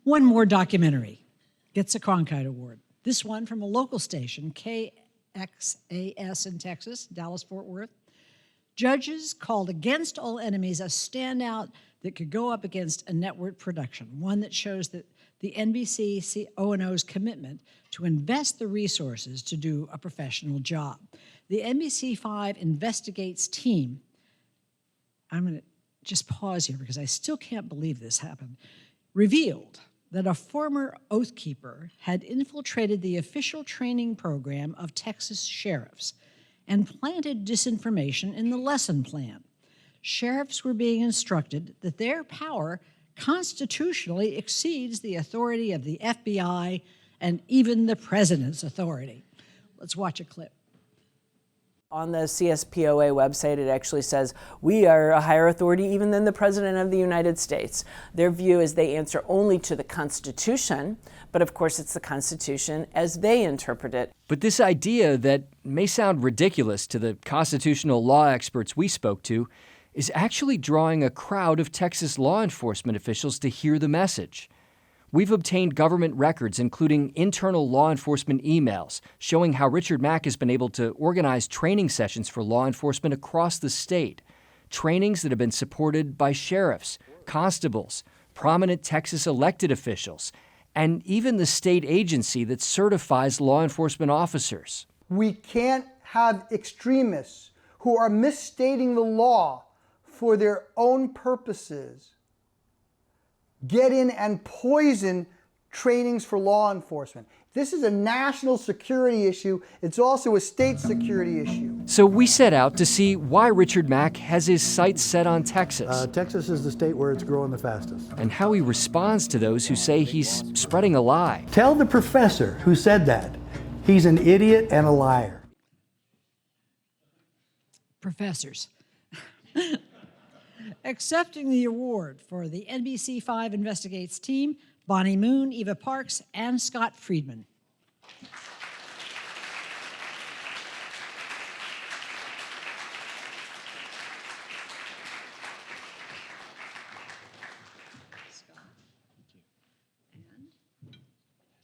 One more documentary gets a Cronkite Award. This one from a local station, KXAS in Texas, Dallas-Fort Worth. Judges called Against All Enemies a standout that could go up against a network production, one that shows that the NBC O&O's commitment to invest the resources to do a professional job. The NBC5 Investigates team, I'm going to just pause here because I still can't believe this happened, revealed that a former Oath Keeper had infiltrated the official training program of Texas sheriffs and planted disinformation in the lesson plan. Sheriffs were being instructed that their power constitutionally exceeds the authority of the FBI and even the president's authority. Let's watch a clip. On the CSPOA website, it actually says, we are a higher authority even than the President of the United States. Their view is they answer only to the Constitution, but of course it's the Constitution as they interpret it. But this idea that may sound ridiculous to the constitutional law experts we spoke to is actually drawing a crowd of Texas law enforcement officials to hear the message. We've obtained government records, including internal law enforcement emails, showing how Richard Mack has been able to organize training sessions for law enforcement across the state. Trainings that have been supported by sheriffs, constables, prominent Texas elected officials, and even the state agency that certifies law enforcement officers. We can't have extremists who are misstating the law for their own purposes get in and poison trainings for law enforcement. This is a national security issue. It's also a state security issue. So we set out to see why Richard Mack has his sights set on Texas. Texas is the state where it's growing the fastest. And how he responds to those who say he's spreading a lie. Tell the professor who said that he's an idiot and a liar. Professors. Accepting the award for the NBC5 Investigates team, Bonnie Moon, Eva Parks, and Scott Friedman. Scott. And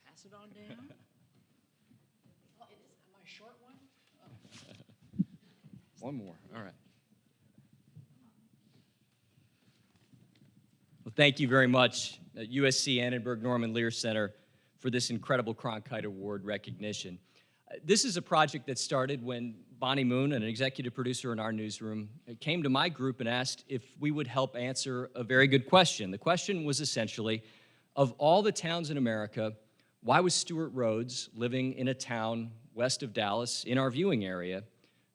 pass it on down. Oh, am I a short one? Oh. One more, all right. Well, thank you very much, USC Annenberg Norman Lear Center, for this incredible Cronkite Award recognition. This is a project that started when Bonnie Moon, an executive producer in our newsroom, came to my group and asked if we would help answer a very good question. The question was essentially, of all the towns in America, why was Stewart Rhodes living in a town west of Dallas in our viewing area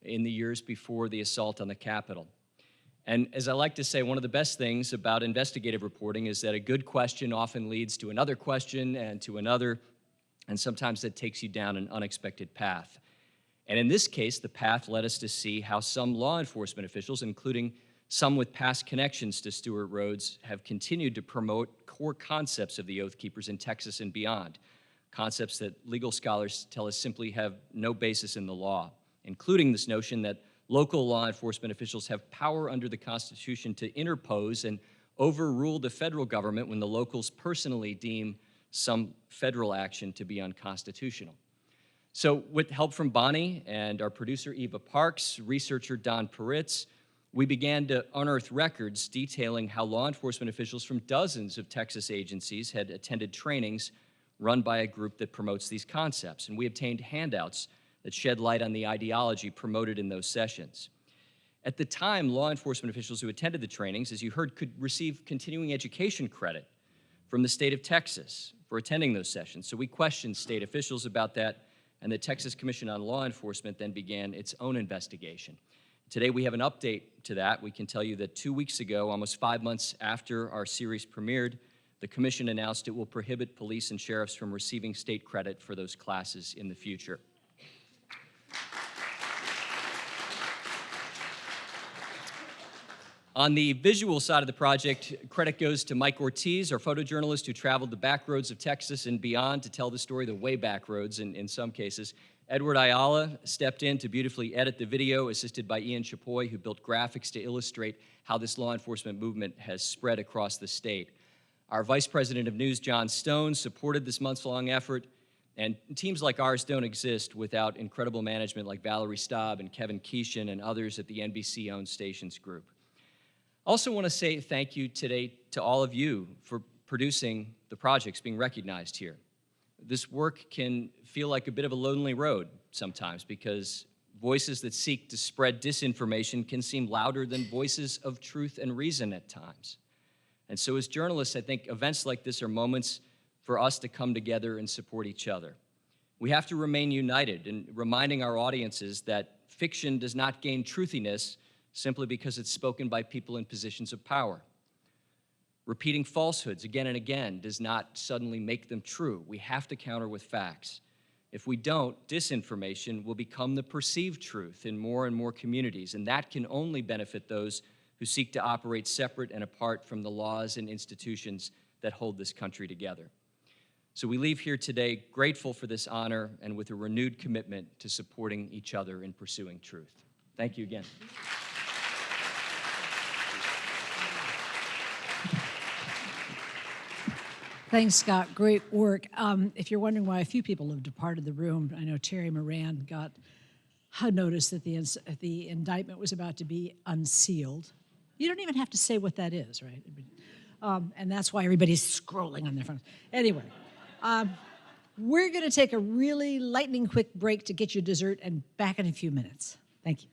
in the years before the assault on the Capitol? And as I like to say, one of the best things about investigative reporting is that a good question often leads to another question and to another, and sometimes that takes you down an unexpected path. And in this case, the path led us to see how some law enforcement officials, including some with past connections to Stewart Rhodes, have continued to promote core concepts of the Oath Keepers in Texas and beyond, concepts that legal scholars tell us simply have no basis in the law, including this notion that local law enforcement officials have power under the Constitution to interpose and overrule the federal government when the locals personally deem some federal action to be unconstitutional. So with help from Bonnie and our producer Eva Parks, researcher Don Peritz, we began to unearth records detailing how law enforcement officials from dozens of Texas agencies had attended trainings run by a group that promotes these concepts. And we obtained handouts that shed light on the ideology promoted in those sessions. At the time, law enforcement officials who attended the trainings, as you heard, could receive continuing education credit from the state of Texas for attending those sessions. So we questioned state officials about that, and the Texas Commission on Law Enforcement then began its own investigation. Today we have an update to that. We can tell you that 2 weeks ago, almost 5 months after our series premiered, the commission announced it will prohibit police and sheriffs from receiving state credit for those classes in the future. On the visual side of the project, credit goes to Mike Ortiz, our photojournalist who traveled the back roads of Texas and beyond to tell the story, the way back roads in some cases. Edward Ayala stepped in to beautifully edit the video, assisted by Ian Chapoy, who built graphics to illustrate how this law enforcement movement has spread across the state. Our Vice President of News, John Stone, supported this months-long effort, and teams like ours don't exist without incredible management like Valerie Staub and Kevin Keeshan and others at the NBC-owned Stations Group. I also want to say thank you today to all of you for producing the projects being recognized here. This work can feel like a bit of a lonely road sometimes because voices that seek to spread disinformation can seem louder than voices of truth and reason at times. And so as journalists, I think events like this are moments for us to come together and support each other. We have to remain united in reminding our audiences that fiction does not gain truthiness simply because it's spoken by people in positions of power. Repeating falsehoods again and again does not suddenly make them true. We have to counter with facts. If we don't, disinformation will become the perceived truth in more and more communities, and that can only benefit those who seek to operate separate and apart from the laws and institutions that hold this country together. So we leave here today grateful for this honor and with a renewed commitment to supporting each other in pursuing truth. Thank you again. Thanks, Scott. Great work. If you're wondering why a few people have departed the room, I know Terry Moran got a notice that the indictment was about to be unsealed. You don't even have to say what that is, right? And that's why everybody's scrolling on their phones. Anyway, we're going to take a really lightning quick break to get you dessert and back in a few minutes. Thank you.